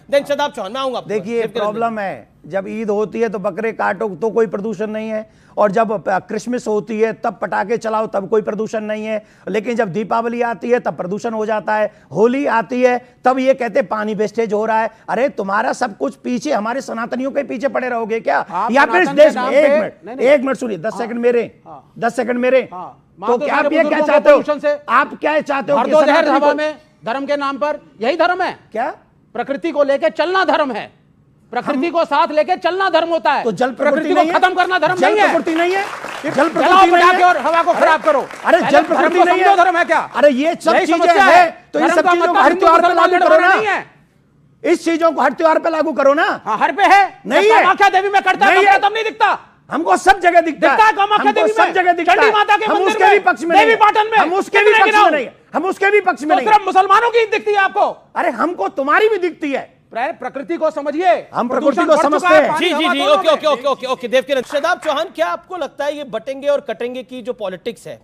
Then Shadab Chauhan, मैं आऊंगा। देखिए प्रॉब्लम है, जब ईद होती है तो बकरे काटो तो कोई प्रदूषण नहीं है, और जब क्रिसमस होती है तब पटाखे चलाओ तब कोई प्रदूषण नहीं है, लेकिन जब दीपावली आती है तब प्रदूषण हो जाता है, होली आती है तब ये कहते हैं पानी वेस्टेज हो रहा है। अरे तुम्हारा सब कुछ पीछे हमारे सनातनियों के पीछे पड़े रहोगे क्या? या फिर इस देश में एक मिनट सुनिए, 10 सेकंड मेरे, 10 सेकंड मेरे। तो क्या आप ये क्या चाहते हो? आप क्या चाहते हो? हवा में धर्म के नाम पर, यही धर्म है क्या? प्रकृति को लेकर चलना धर्म है, प्रकृति को साथ लेके चलना धर्म होता है। तो जल प्रकृति को खत्म करना धर्म नहीं है। प्रकृति नहीं है, जल प्रकृति नहीं है और हवा को खराब करो। अरे जल प्रकृति नहीं है, धर्म है क्या? अरे ये सब चीजें हैं, तो इन सब चीजों को हर त्योहार पे लागू करो ना। इस चीजों को हर त्योहार पे लागू करो ना। हर पे है नहीं है। कामाख्या देवी में करता है तब नहीं दिखता, हमको सब जगह दिखता है। कामाख्या देवी सब जगह दिखता है। माता के हम मंदिर उसके भी पक्ष में देवी पाटन में, हम उसके भी पक्ष में नहीं, हम उसके भी पक्ष में नहीं। सिर्फ मुसलमानों की दिखती है आपको? अरे हमको तुम्हारी भी दिखती है। प्रकृति को समझिए, हम प्रकृति को समझते हैं। जी जी जी, okay okay okay okay okay Devkiran. Shadab Chauhan, क्या आपको लगता है ये बटेंगे और कटेंगे की जो पॉलिटिक्स है,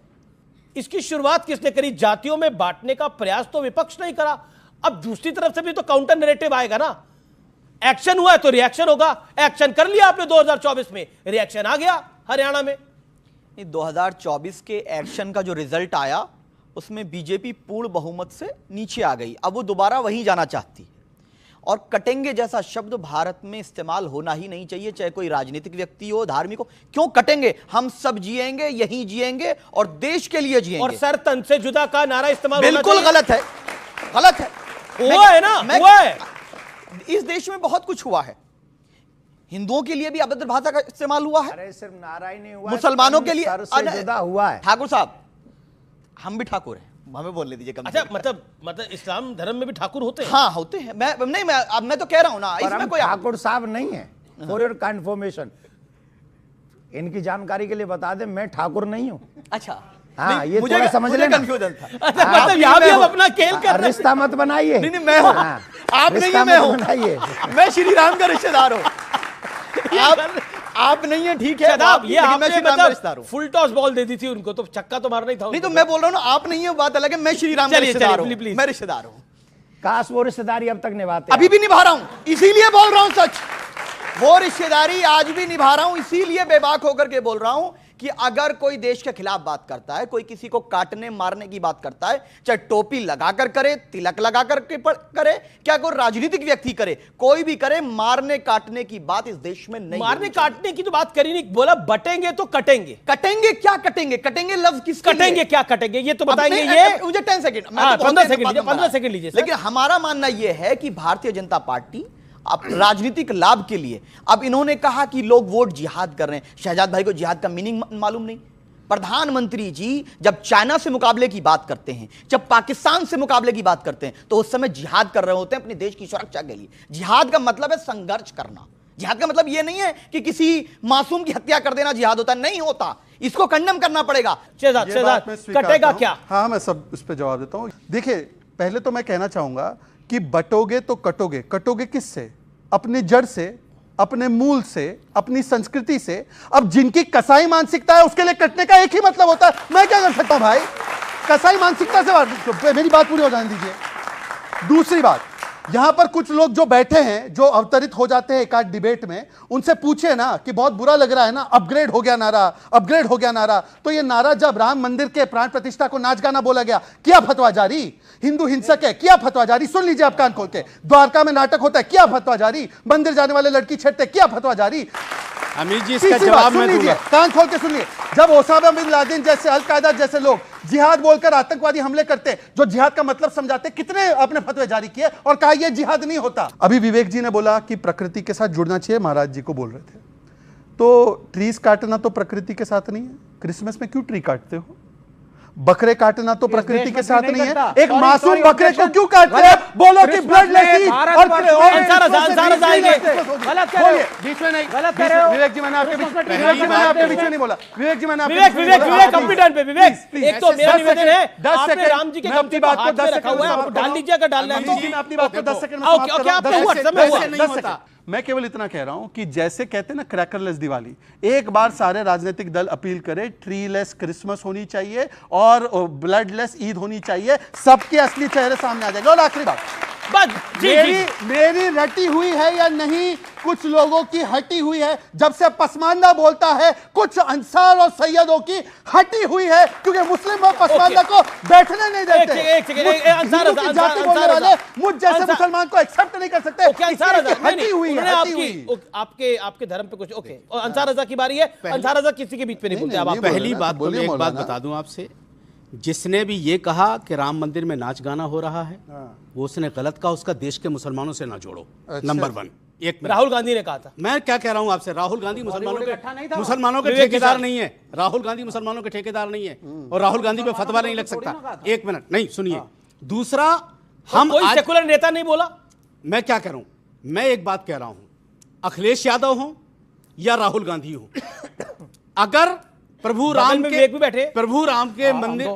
इसकी शुरुआत किसने करी? जातियों में बांटने का प्रयास तो विपक्ष नहीं करा, अब दूसरी तरफ से भी तो काउंटर नैरेटिव आएगा ना। एक्शन हुआ है तो रिएक्शन होगा, एक्शन कर लिया आपने 2024 में, रिएक्शन आ गया हरियाणा में। 2024 के एक्शन का जो रिजल्ट आया उसमें बीजेपी पूर्ण बहुमत से नीचे आ गई, अब वो दोबारा वहीं जाना चाहती है। और कटेंगे जैसा शब्द भारत में इस्तेमाल होना ही नहीं चाहिए, चाहे कोई राजनीतिक व्यक्ति हो, धार्मिक हो। क्यों कटेंगे? हम सब जिएंगे, यहीं जिएंगे और देश के लिए जिएंगे। और सर तन से जुदा का नारा इस्तेमाल बिल्कुल गलत है, गलत है। हुआ है ना, हुआ है। इस देश में बहुत कुछ हुआ है, हिंदुओं के लिए भी अभद्र भाषा का इस्तेमाल हुआ है। अरे सिर्फ नारा ही नहीं हुआ, मुसलमानों के लिए जुदा हुआ है। ठाकुर साहब, हम भी ठाकुर हैं, हमें बोलने दीजिए। अच्छा, मतलब इस्लाम धर्म में भी ठाकुर होते हैं? हाँ होते हैं। मैं तो कह रहा हूं ना, इसमें कोई ठाकुर साहब नहीं है। फॉर योर कंफर्मेशन, इनकी जानकारी के लिए बता दें, मैं ठाकुर नहीं हूं। अच्छा हाँ, ये थोड़ा समझ लेना। कंफ्यूजन था। मतलब यहाँ भी हम अपना खेल कर रहे हैं। रिश्ता मत बनाइए। नहीं मैं हूं, आप नहीं है, मैं हूं। मैं श्री राम का रिश्तेदार हूं, आप नहीं है, ठीक है। ये आपने फुल टॉस बॉल दे दी थी उनको, तो छक्का तो मारना ही था। नहीं तो मैं बोल रहा हूं ना, आप नहीं है बात अलग है, मैं श्री राम का रिश्तेदार हूं, मैं रिश्तेदार हूं। काश वो रिश्तेदारी अब तक निभाते। अभी भी निभा रहा हूं, इसीलिए बोल रहा हूं सच। वो रिश्तेदारी आज भी निभा रहा हूं, इसीलिए बेबाक होकर के बोल रहा हूं कि अगर कोई देश के खिलाफ बात करता है, कोई किसी को काटने मारने की बात करता है, चाहे टोपी लगाकर करे, तिलक लगाकर के करे, क्या कोई राजनीतिक व्यक्ति करे, कोई भी करे, मारने काटने की बात इस देश में नहीं। मारने काटने की तो बात करी नहीं, बोला बटेंगे तो कटेंगे। कटेंगे क्या कटेंगे? कटेंगे लफ्ज किस कटेंगे क्या कटेंगे ये तो बताएंगे। ये मुझे 10 सेकंड, 15 सेकंड लीजिए। लेकिन हमारा मानना यह है कि भारतीय जनता पार्टी अब राजनीतिक लाभ के लिए, अब इन्होंने कहा कि लोग वोट जिहाद कर रहे हैं। शहजाद भाई को जिहाद का मीनिंग मालूम नहीं। प्रधानमंत्री जी जब चाइना से मुकाबले की बात करते हैं, जब पाकिस्तान से मुकाबले की बात करते हैं, तो उस समय जिहाद कर रहे होते हैं अपने देश की सुरक्षा के लिए। जिहाद का मतलब है संघर्ष करना। जिहाद का मतलब यह नहीं है कि किसी मासूम की हत्या कर देना जिहाद होता, नहीं होता। इसको कंडेम करना पड़ेगा। शहजाद कटेगा क्या? हाँ, मैं सब इस पे जवाब देता हूं। देखिए, पहले तो मैं कहना चाहूंगा कि बटोगे तो कटोगे। कटोगे किससे? अपने जड़ से, अपने मूल से, अपनी संस्कृति से। अब जिनकी कसाई मानसिकता है उसके लिए कटने का एक ही मतलब होता है। मैं क्या कर सकता हूं भाई? कसाई मानसिकता से मेरी बात पूरी हो जाने दीजिए। दूसरी बात, यहां पर कुछ लोग जो बैठे हैं, जो अवतरित हो जाते हैं एक आध डिबेट में, उनसे पूछे ना कि बहुत बुरा लग रहा है ना, अपग्रेड हो गया नारा, अपग्रेड हो गया नारा। तो ये नारा जब राम मंदिर के प्राण प्रतिष्ठा को नाच गाना बोला गया, किया फतवा जारी। हिंदू हिंसक है, किया फतवा जारी। सुन लीजिए आप कान खोल के। द्वारका में नाटक होता है, किया फतवा जारी। मंदिर जाने वाले लड़की छेड़ते, किया फतवा जारी। अमित जी, इसका जवाब मैं दूंगा। कान खोल के सुनिए। जब ओसामा बिन लादेन जैसे, अल-कायदा जैसे लोग जिहाद बोलकर आतंकवादी हमले करते, जो जिहाद का मतलब समझाते, कितने अपने फतवे जारी किए और कहा यह जिहाद नहीं होता। अभी विवेक जी ने बोला कि प्रकृति के साथ जुड़ना चाहिए, महाराज जी को बोल रहे थे। तो ट्रीज काटना तो प्रकृति के साथ नहीं है। क्रिसमस में क्यों ट्री काटते हो? बकरे काटना तो प्रकृति के साथ नहीं है। एक मासूम बकरे को क्यों काटते हैं? बोलो कि ब्लडलेस ईद और गलत कह रहे हो, बीच में नहीं, गलत कह रहे हो। विवेक जी, मैंने आपके बीच में नहीं बोला। विवेक जी, मैंने विवेक अपनी टर्न पे। विवेक, एक तो मेरा निवेदन है, आपने राम जी के गमती बात को 10 सेकंड में रखा हुआ है, डाल लीजिए अगर डालना है तो। मैं अपनी बात को 10 सेकंड में समाप्त कर रहा हूं। मैं केवल इतना कह रहा हूं कि जैसे कहते हैं ना क्रैकरलेस दिवाली, एक बार सारे राजनीतिक दल अपील करें, ट्रीलेस क्रिसमस होनी चाहिए और ब्लडलेस ईद होनी चाहिए, सबके असली चेहरे सामने आ जाएंगे। और आखिरी बात, बस जी जी मेरी रटी हुई है या नहीं, कुछ लोगों की हटी हुई है। जब से पसमानदा बोलता है, कुछ अंसार और सैयदों की हटी हुई है, क्योंकि मुस्लिम और पसमानदा को बैठने नहीं देते। एक हिंदू की जाति बोलने वाले मुझ जैसे मुसलमान को एक्सेप्ट नहीं कर सकते। हटी हुई है, आपके धर्म पे कुछ ओके। और अंसार रजा की बारी है, अंसार रजा किसी के बीच में नहीं बोलते। अब आप पहली बात तो मैं एक बात बता दूं आपसे, जिसने भी ये कहा कि राम मंदिर में नाच गाना हो रहा है, वो उसने गलत कहा। उसका देश के मुसलमानों से ना जोड़ो। नंबर 1। एक राहुल गांधी ने कहा था। मैं क्या कह रहा हूं आपसे, राहुल गांधी मुसलमानों के ठेकेदार नहीं है। राहुल गांधी मुसलमानों के ठेकेदार नहीं है, और राहुल गांधी पे फतवा नहीं लग सकता। एक मिनट, नहीं सुनिए। दूसरा, हम कोई सेकुलर नेता नहीं बोला। मैं क्या कह रहा हूं, मैं एक बात कह रहा हूं, अखिलेश यादव हो या राहुल गांधी हो, अगर प्रभु राम के मंदिर,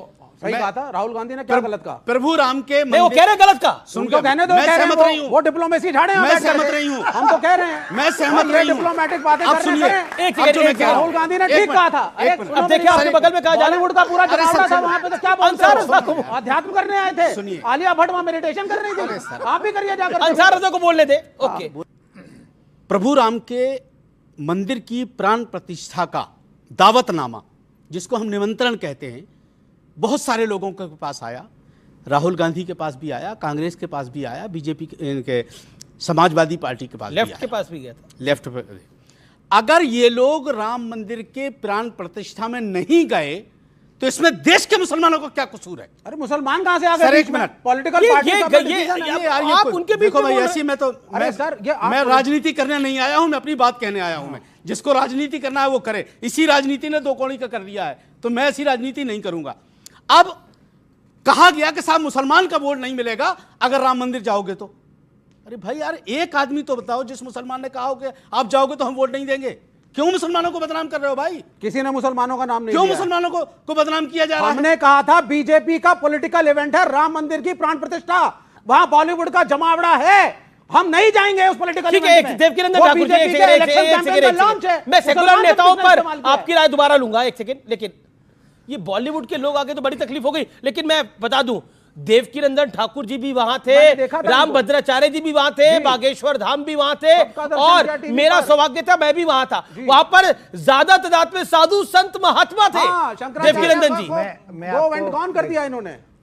सही कहा था राहुल गांधी ने, क्या गलत कहा? प्रभु राम के मंदिर, वो कह रहे गलत कहा। सुनको कहने दो, मैं सहमत रही हूं। वो डिप्लोमेसी झाड़े हैं, मैं सहमत रही हूं। हम तो कह रहे हैं, मैं सहमत रही हूं। डिप्लोमेटिक बातें अब कर सुनिए, रहे हैं। राहुल गांधी ने ठीक कहा था। अब देखिए आपके बगल में कहा बॉलीवुड का पूरा जमावड़ा था वहां पे, तो क्या बोलते? अध्यात्म करने आए थे, आलिया भट्ट वहां मेडिटेशन कर रही थी, आप भी करिए जाकर। अंसार रजा को बोलने दे। ओके। प्रभु राम के मंदिर की प्राण प्रतिष्ठा का दावतनामा, जिसको हम निमंत्रण कहते हैं, बहुत सारे लोगों के पास आया। राहुल गांधी के पास भी आया, कांग्रेस के पास भी आया, बीजेपी के समाजवादी पार्टी के पास भी आया, लेफ्ट के पास भी गया था। लेफ्ट पे। अगर ये लोग राम मंदिर के प्राण प्रतिष्ठा में नहीं गए तो इसमें देश के मुसलमानों को क्या कसूर है? अरे मुसलमान कहां से आ गए? सर एक मिनट, पॉलिटिकल पार्टी आप उनके बीच में ऐसी मैं राजनीति करने नहीं आया हूं, मैं अपनी बात कहने आया हूं। मैं जिसको राजनीति करना है वो करे। इसी राजनीति ने दो कौड़ी का कर दिया है, तो मैं ऐसी राजनीति नहीं करूंगा। अब कहा गया कि साहब मुसलमान का वोट नहीं मिलेगा अगर राम मंदिर जाओगे तो। अरे भाई यार, एक आदमी तो बताओ जिस मुसलमान ने कहा हो कि आप जाओगे तो हम वोट नहीं देंगे। क्यों मुसलमानों को बदनाम कर रहे हो भाई? किसी ने मुसलमानों का नाम नहीं क्यों लिया। मुसलमानों को बदनाम किया जा रहा है? हमने कहा था बीजेपी का पॉलिटिकल इवेंट है राम मंदिर की प्राण प्रतिष्ठा, वहां बॉलीवुड का जमावड़ा है, हम नहीं जाएंगे उस पॉलिटिकल इवेंट में। देवकीनंदन ठाकुर जी, मैं सेकुलर नेताओं पर आपकी राय दोबारा लूंगा, एक सेकंड। लेकिन ये बॉलीवुड के लोग आगे तो बड़ी तकलीफ हो गई। लेकिन मैं बता दूं, देवकीनंदन ठाकुर जी भी वहां थे, राम भद्राचार्य जी भी वहां थे, बागेश्वर धाम भी वहां थे, और मेरा सौभाग्य था मैं भी वहां था। वहां पर ज्यादा तादाद में साधु संत महात्मा थे। देवकीनंदन जी गो वेंट गॉन कर दिया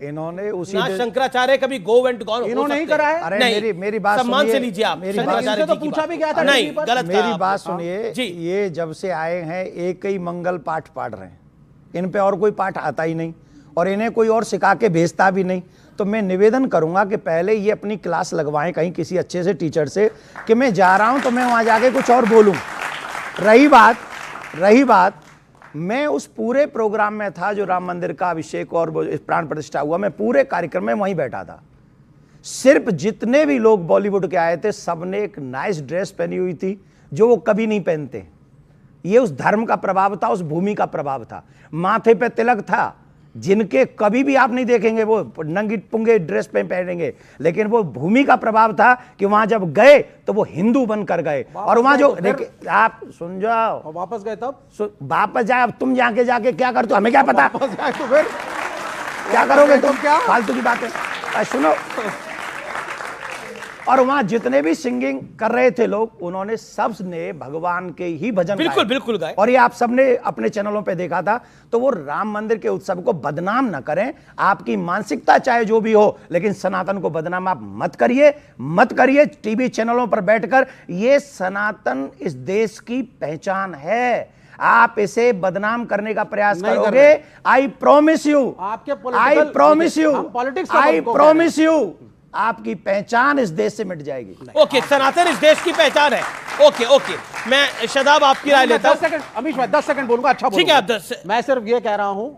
इन्होंने उसी शंकराचार्य कभी गो वेंट गॉन इन्होंने नहीं करा है। अरे मेरी बात सम्मान से लीजिए आप। शंकराचार्य तो पूछा भी गया था, नहीं गलत। मेरी बात सुनिए, ये जब से आए हैं एक ही मंगल पाठ पढ़ रहे हैं, इन पे और कोई पाठ आता ही नहीं, और इन्हें कोई और सिखा के भेजता भी नहीं। तो मैं निवेदन करूंगा कि पहले ये अपनी क्लास लगवाएं कहीं किसी अच्छे से टीचर से, कि मैं जा रहा हूं तो मैं वहां जाके कुछ और बोलूं। रही बात, मैं उस पूरे प्रोग्राम में था जो राम मंदिर का अभिषेक और प्राण प्रतिष्ठा हुआ, मैं पूरे कार्यक्रम में वहीं बैठा था। सिर्फ जितने भी लोग बॉलीवुड के आए थे, सबने एक नाइस ड्रेस पहनी हुई थी जो वो कभी नहीं पहनते। ये उस धर्म का प्रभाव था, उस भूमि का प्रभाव था। माथे पे तिलक था, जिनके कभी भी आप नहीं देखेंगे वो नंगी पुंगे ड्रेस पे पहनेंगे, लेकिन वो भूमि का प्रभाव था कि वहां जब गए तो वो हिंदू बनकर गए। और वहां जो आप सुन जाओ, वापस गए तब वापस जाए, अब तुम जाके क्या करते हो हमें क्या पता। वापस जाए तो फिर क्या करोगे तुम? क्या फालतू की बातें सुनो। और वहां जितने भी सिंगिंग कर रहे थे लोग, उन्होंने सबने भगवान के ही भजन बिल्कुल गाए। और ये आप सबने अपने चैनलों पे देखा था। तो वो राम मंदिर के उत्सव को बदनाम ना करें। आपकी मानसिकता चाहे जो भी हो, लेकिन सनातन को बदनाम आप मत करिए टीवी चैनलों पर बैठकर। ये सनातन इस देश की पहचान है, आप इसे बदनाम करने का प्रयास करोगे, आई प्रॉमिस यू आपकी पहचान इस देश से मिट जाएगी। ओके, सनातन इस देश की पहचान है। ओके, मैं शादाब आपकी राय लेता हूं। 10 सेकंड अमीश भाई, 10 सेकंड बोलूंगा। अच्छा ठीक है, आप 10। मैं सिर्फ ये कह रहा हूं,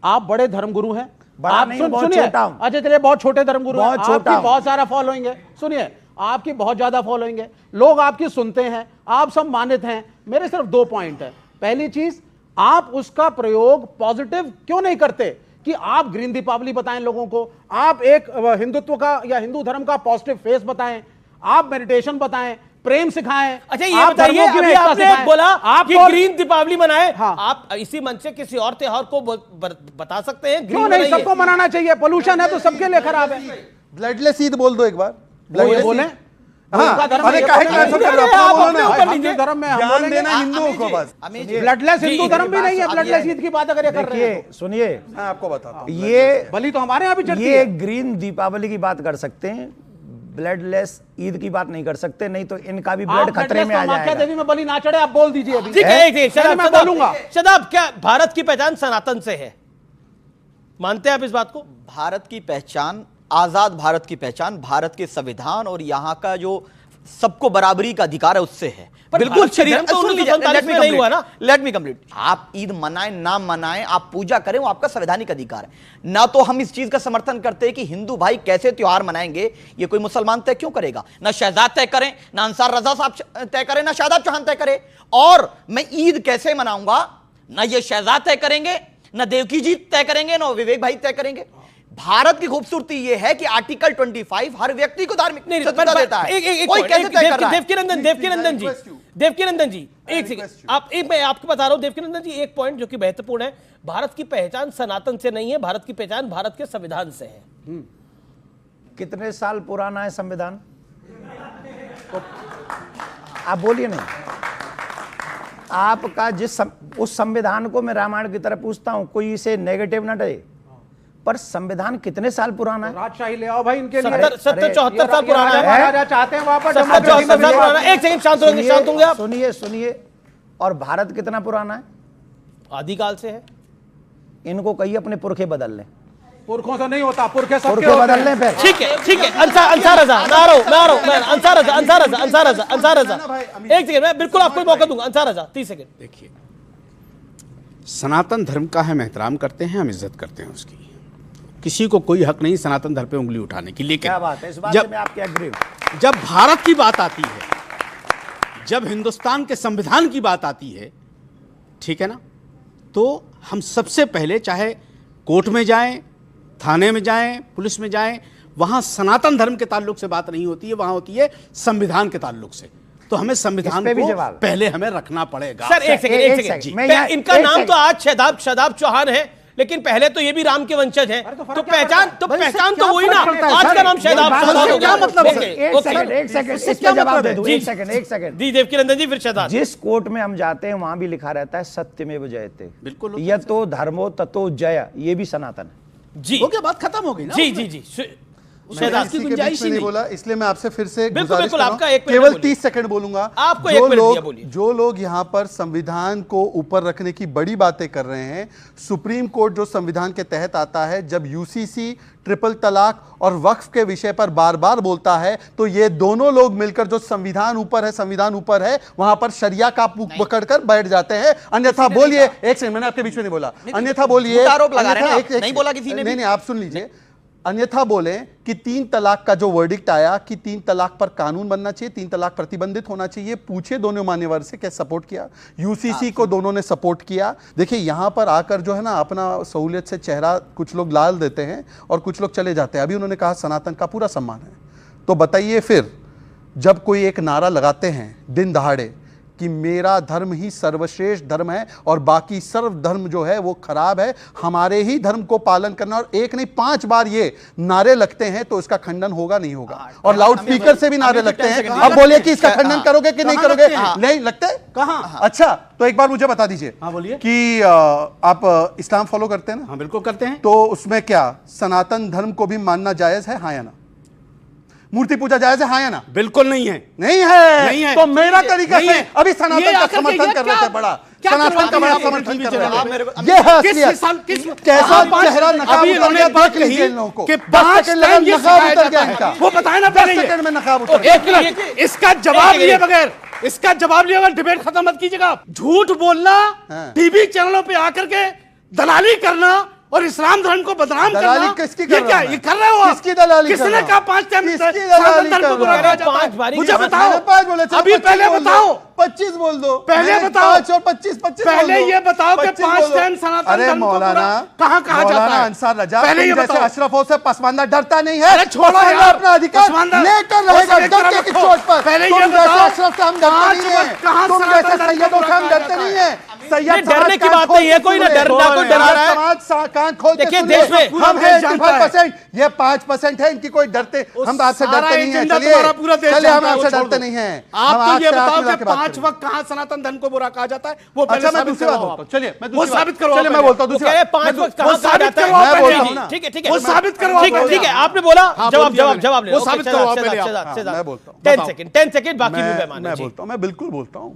आप बड़े धर्मगुरु हैं। आप बहुत सुनिए, छोटा हूं। अच्छा चलिए, बहुत छोटे धर्मगुरु हैं, बहुत छोटा, आपकी बहुत सारा फॉलोइंग है। सुनिए, आपकी बहुत ज्यादा फॉलोइंग है, लोग आपकी सुनते हैं, आप सब मानित हैं। मेरे सिर्फ 2 पॉइंट है। पहली चीज, आप उसका प्रयोग पॉजिटिव क्यों नहीं करते कि आप ग्रीन दीपावली बताएं लोगों को, आप एक हिंदुत्व का या हिंदू धर्म का पॉजिटिव फेस बताएं, आप मेडिटेशन बताएं, प्रेम सिखाएं। अच्छा ये बताइए, अभी आपने बोला कि ग्रीन दीपावली मनाएं, आप इसी मंच से किसी और त्योहार को बता सकते हैं? क्यों नहीं, सबको मनाना चाहिए। पोल्यूशन है तो सबके लिए खराब है। ब्लडलेस ईद बोल दो एक बार। वो ये बोले उनका धर्म अरे ये काहे बोले। कैंसिल कर रहे हो? आप बोलो अपने ना। ऊपर हम लीजिए। जिस धर्म में हम ज्ञान बोलेंगे, देना हिंदुओं को बस। ब्लडलेस हिंदू धर्म भी नहीं है, अब ब्लडलेस ये- ईद की बात अगर ये कर रहे हैं देखिए सुनिए, मैं आपको बताता हूँ। ये बलि तो हमारे यहाँ भी चढ़ती ये है। ग्रीन दीपावली की बात कर सकते हैं, ब्लडलेस ईद की बात नहीं कर सकते, नहीं तो इनका भी आप ब्लड खतरे ब्लडलेस में आ कामाख्या जाएगा। देवी में बलि ना चढ़े, आप बोल दीजिए अभी। ठीक है, एक पहले मैं बोलूंगा। शदाब, क्या भारत की पहचान सनातन से है? मानते हैं आप इस बात को? भारत की पहचान, आजाद भारत की पहचान भारत के संविधान और यहाँ का जो सबको बराबरी का अधिकार है उससे है। पर बिल्कुल भारत का जन्म तो 1947 में नहीं हुआ ना? Let me complete. आप ईद मनाएं ना मनाएं, आप पूजा करें, वो आपका संवैधानिक अधिकार है। ना तो हम इस चीज का समर्थन करते हैं कि हिंदू भाई कैसे त्योहार मनाएंगे, ये कोई मुसलमान तय क्यों करेगा? ना शहजाद तय करें, ना अंसार रजा साहब तय करें, ना शादाब चौहान तय करे। और मैं ईद कैसे मनाऊंगा, ना ये शहजाद तय करेंगे, ना देवकी जी तय करेंगे, ना विवेक भाई तय करेंगे। भारत की खूबसूरती ये है कि आर्टिकल 25 हर व्यक्ति को धार्मिक स्वतंत्रता देता है। कोई कैसे तय कर रहा है? देवकीनंदन जी, देवकीनंदन जी, एक सेकंड, request you. आप एक, मैं आपको बता रहा हूं देवकीनंदन जी, एक पॉइंट जो कि महत्वपूर्ण है, भारत की पहचान सनातन से नहीं है, भारत की पहचान भारत के संविधान से है। कितने साल पुराना है संविधान? आप बोलिए नहीं। आपका उस संविधान को मैं रामायण की तरह पूछता हूं, कोई इसे नेगेटिव ना डरे, पर संविधान कितने साल पुराना है? राजशाही ले आओ भाई इनके लिए। 70-74 साल पुराना है। महाराजा चाहते हैं वापस 70-74 साल पुराना है। एक सेकंड शांत होंगे, शांत होंगे आप। सुनिए सुनिए, और भारत कितना पुराना है? आदिकाल से है। इनको कहिए अपने पुरखे बदल लें, पुरखों से नहीं होता, पुरखे सबके पुरखे होते बदल हैं। लें फिर। ठीक है, ठीक है, अंसार रजा, मैं आ रहा हूं, अंसार रजा, एक सेकंड, मैं बिल्कुल आपको मौका दूंगा। अंसार रजा 30 सेकंड। देखिए, सनातन धर्म का हम एहतराम करते हैं, हम इज्जत करते हैं उसकी। किसी को कोई हक नहीं सनातन धर्म पे उंगली उठाने की। लेकिन क्या बात है, इस बात से मैं आपके एग्री हूं। जब भारत की बात आती है, जब हिंदुस्तान के संविधान की बात आती है, ठीक है ना, तो हम सबसे पहले चाहे कोर्ट में जाएं, थाने में जाएं, पुलिस में जाएं, वहां सनातन धर्म के ताल्लुक से बात नहीं होती है, वहां होती है संविधान के ताल्लुक से। तो हमें संविधान इस पे भी को जवाब है। पहले हमें रखना पड़ेगा। सर एक सेकंड, एक सेकंड जी, मैं यहाँ- इनका एक नाम सेकंड। तो आज शादाब चौहान है, लेकिन पहले तो ये भी राम के वंशज हैं। अरे तो तो फर्क क्या पहचान पड़ता तो है? भाई, पहचान इससे तो क्या वही फर्क ना, पड़ता है? आज का नाम सर, शादाब ये चौहान हो क्या गया। मतलब ओके, सर? एक ओके। सेकंड, एक सेकंड, इससे इस क्या पे जवाब मतलब दे है? दूं, जी। एक सेकंड, एक सेकंड। जी देवकीनंदन जी, फिर शादाब। जिस कोर्ट में हम जाते हैं वहां भी लिखा रहता है सत्यमेव जयते, बिल्कुल। यतो धर्मो ततो जय, ये भी सनातन है। जी हो गया, बात खत्म हो गई ना। जी जी जी मैंने शादाब किसी की के गुंजाइश बीच में ही नहीं नहीं। बोला, इसलिए मैं आपसे फिर से बिल्कुल, गुजारिश बिल्कुल, कर रहा हूं। आपका एक मिनट केवल बोलिए। 30 सेकंड बोलूंगा। आपको एक मिनट दिया, बोलिए। जो लोग यहाँ पर संविधान को ऊपर रखने की बड़ी बातें कर रहे हैं, सुप्रीम कोर्ट जो संविधान के तहत आता है, जब यूसीसी ट्रिपल तलाक और वक्फ के विषय पर बार बार बोलता है, तो ये दोनों लोग मिलकर जो संविधान ऊपर है, वहां पर शरिया का पकड़कर बैठ जाते हैं। अन्यथा बोलिए, एक सेकंड, मैंने आपके बीच में नहीं बोला, अन्यथा बोलिए, झूठा आरोप लगा रहे हैं अन्यथा आप, नहीं बोला किसी ने भी। नहीं, आप सुन लीजिए। अन्यथा बोलें कि 3 तलाक का जो वर्डिक्ट आया कि 3 तलाक पर कानून बनना चाहिए, 3 तलाक प्रतिबंधित होना चाहिए, पूछे दोनों मान्यवर से क्या सपोर्ट किया, यूसीसी को दोनों ने सपोर्ट किया। देखिए यहां पर आकर जो है ना अपना सहूलियत से चेहरा कुछ लोग लाल देते हैं और कुछ लोग चले जाते हैं। अभी उन्होंने कहा सनातन का पूरा सम्मान है, तो बताइए फिर जब कोई एक नारा लगाते हैं दिन दहाड़े कि मेरा धर्म ही सर्वश्रेष्ठ धर्म है और बाकी सर्व धर्म जो है वो खराब है, हमारे ही धर्म को पालन करना, और एक नहीं 5 बार ये नारे लगते हैं, तो इसका खंडन होगा नहीं होगा। और लाउड स्पीकर से भी नारे लगते हैं। अब बोलिए कि इसका खंडन करोगे कि नहीं करोगे? नहीं लगते? कहाँ? अच्छा, तो एक बार मुझे बता दीजिए। हाँ, बोलिए। कि आप इस्लाम फॉलो करते हैं ना? हाँ, बिल्कुल करते हैं। तो उसमें क्या सनातन धर्म को भी मानना जायज है, हाँ या ना? मूर्ति पूजा जायज है, हाँ या ना? बिल्कुल नहीं है। नहीं है, नहीं है। तो मेरा तरीका नहीं से है। अभी सनातन ये का आकर के समर्थन ये कर रहे क्या- थे, बड़ा क्या सनातन का करवा बड़ा दिया समर्थन ये कर चैनल? रहे मेरे को- थे। ये है किस असलियत। साल किस कैसा हाँ, चेहरा नकाब अभी उतर इन्होंने गया, बात देख लीजिए कही इन लोगों को। कि 10 5 सेकंड टाइम लगा, ये नकाब सिखाया उतर गया जाता इनका। है। वो बताए ना 10 पहले ये। सेकंड में नकाब उतर गया। एक मिनट, इसका जवाब लिए बगैर, इसका जवाब लिए बगैर डिबेट खत्म मत कीजिएगा। झूठ बोलना, टीवी चैनलों पे आकर के दलाली करना और इस्लाम धर्म को बदनाम दलाली करना, किसकी ये कर क्या रहा हूं ये कर रहे हो आप? किसकी दलाली कर किसने रहा हूं? कहा 5 टाइम किसकी सनातन दलाली धर्म कर को रहा बुरा हूं? कहा जाता है? 5 बारी मुझे मैंने बताओ, 5 बोले थे, अभी 25 पहले बोल दो, बताओ, 25 बोल दो, पहले मैंने बताओ। 5 और 25 पहले ये बताओ कि 5 बोल दो। टाइम सनातन अरे धर्म को मौलाना, बुरा कहाँ कहा जाता मौलाना है? अंसार रजा, पहले ये तुम जैसे बताओ। अशरफों से पसमानदा डरता नहीं है। अरे छोड़ो पसमानदा यार, अपना अधिकार पसमानदा- लेकर वो रहेगा, सब एक तरफ डरने की रखो। चोट पर। पहले तुम ये जैसे बताओ, अशरफ से हम डरते 5 नहीं है, कहाँ तुम सनातन जैसे धर्म को सैयदों से हम बुरा डरते कहा नहीं जाता है। सैयद नहीं, डरने की बात नहीं है, कोई ना डर- ना कोई डरा रहा है। कान खोल के देखिए, सुनिए, देश में हम हैं 85% ये 5% है, इनकी कोई डरते, हम आपसे सारा डरते नहीं है। एजेंडा चलिए तुम्हारा पूरा देश चलिए, हम जानता है, वो आपसे छोड़ डरते दो। नहीं है। आप हम तो ये आपसे आंख बताओ मिला कि के बात 5 करेंगे। वक्त कहां सनातन धर्म को बुरा कहा जाता है, वो पहले अच्छा, मैं साबित दूसरी बात करवाओ बोलता हूं। आप। चलिए, मैं वो दूसरी साबित बात- करवाओ चलिए, मैं पहले। बोलता हूं वो दूसरी कह रहे बात। 5 वक्त वो कहां साबित जाता है? करवाओ मैं पहले। बोल रहा हूं ना। ठीक है, ठीक है। वो साबित करवाओ ठीक है, पहले ठीक है, आप। आपने बोला हाँ, जवाब बोल दिया जवाब मैंने। जवाब ले वो ओके, साबित शहजाद, करवाओ शहजाद, पहले आप। शहजाद, हाँ, शहजाद। मैं बोलता हूं। 10 बताओ। सेकंड 10 सेकंड बाकी भी पैमाने मैं जी। बोलता हूं, मैं बिल्कुल बोलता हूं।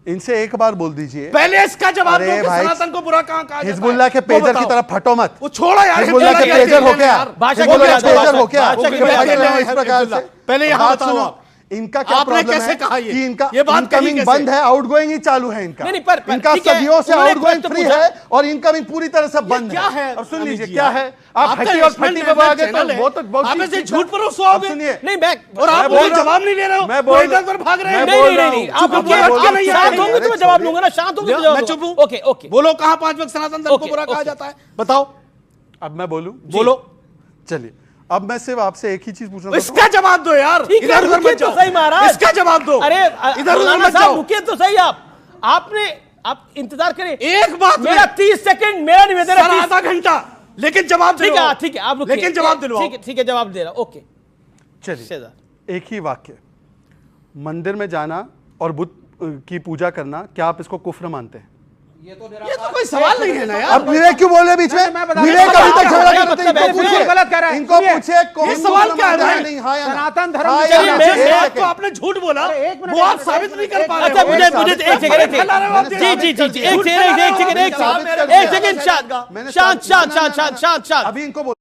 इनसे एक बार बोल दीजिए, पहले इसका जवाब दो अरे कि भाई, सनातन को बुरा कहां कहा जाता है। हिजबुल्लाह के वो पेजर की बताओ। तरफ फटो मत। वो छोड़ो यार, हिजबुल्लाह के हिजबुल्लाह पेजर हो क्या? भाषा की हिजबुल्लाह बुनियाद के पर, पेजर हो क्या? भाषा की क्योंकि बुनियाद भाग पर। रहे हो इस प्रकार से। पहले यहाँ बात बताओ सुनो, आप। इनका क्या आपने प्रॉब्लम कैसे है कहा ये? कि इनका ये बात कही इनकमिंग कैसे? बंद है, आउटगोइंग ही चालू है इनका। नहीं, पर इनका ठीक है, सदियों से उन्होंने आउटगोइंग प्रश्न फ्री पूछा। है और इनकमिंग पूरी तरह से बंद क्या है? अब सुन अमित लीजिए जी, क्या यार। है, आप आपका हट्टी और नेशनल फट्टी पे आ गए चैनल तो है। वो तो बहुत आप चीज ऐसे ठीक झूठ था। परोसो अब आओगे। सुनिए, नहीं मैं और आप मैं बोल मुझे रहा हूं। जवाब नहीं ले रहे हो, मैं वो बोल इधर उधर भाग रहे हैं। मैं नहीं बोल नहीं रहा नहीं हूं। आप अब मैं बोल रहा हूं। शांत होंगे तो मैं जवाब दूंगा ना, शांत होंगे तो जवाब मैं दूंगा। चुप हूं। ओके ओके बोलो कहां 5 वक्त सनातन धर्म को ओके, बुरा कहा ओके। जाता है, बताओ। अब मैं बोलूं, बोलो। चलिए, अब मैं सिर्फ आपसे एक ही चीज पूछना चाहता हूं। इसका जवाब दो यार, ठीक है, इधर उधर रुकिए मत तो जाओ। सही महाराज। इसका जवाब दो। अरे इधर उधर मौलाना मत साहब जाओ। रुकिए तो सही आप इंतजार करिए। एक बात मेरा में 30 सेकंड मेरा निवेदन सर है 30 आधा घंटा, लेकिन जवाब ठीक दिलवाओ। है ठीक है आप रुकिए। लेकिन जवाब दिलवाओ। ठीक है जवाब दे रहा हूं, ओके चलिए, शहजाद। एक ही वाक्य, मंदिर में जाना और बुद्ध की पूजा करना, क्या आप इसको कुफ्र मानते हैं? ये तो कोई सवाल नहीं है ना यार। अब विवेक क्यों बोल रहे हैं बीच में? मैं बता विवेक रहा हूं। अभी तक झगड़ा करते हैं, मतलब इनको है, पूछिए, गलत कह रहा है। इनको सुनिए, पूछिए कौन ये सवाल क्या है मानता भाई? नहीं, हाँ या ना? सनातन धर्म हाँ की या चलिए, ना? मैं- एक बात सेकंड। को आपने झूठ बोला, अरे, एक मिनट, वो आप एक साबित मिनट, नहीं कर एक पा मिनट। रहे अच्छा हो। मुझे साबित मुझे कर एक सेकंड फैला रहे हो आप जी साबित जी कर जी दिया। एक सेकंड मैंने शांत साबित कर शांत दिया। शांत शांत मैंने शांत साबित- शांत शांत अभी इनको बोल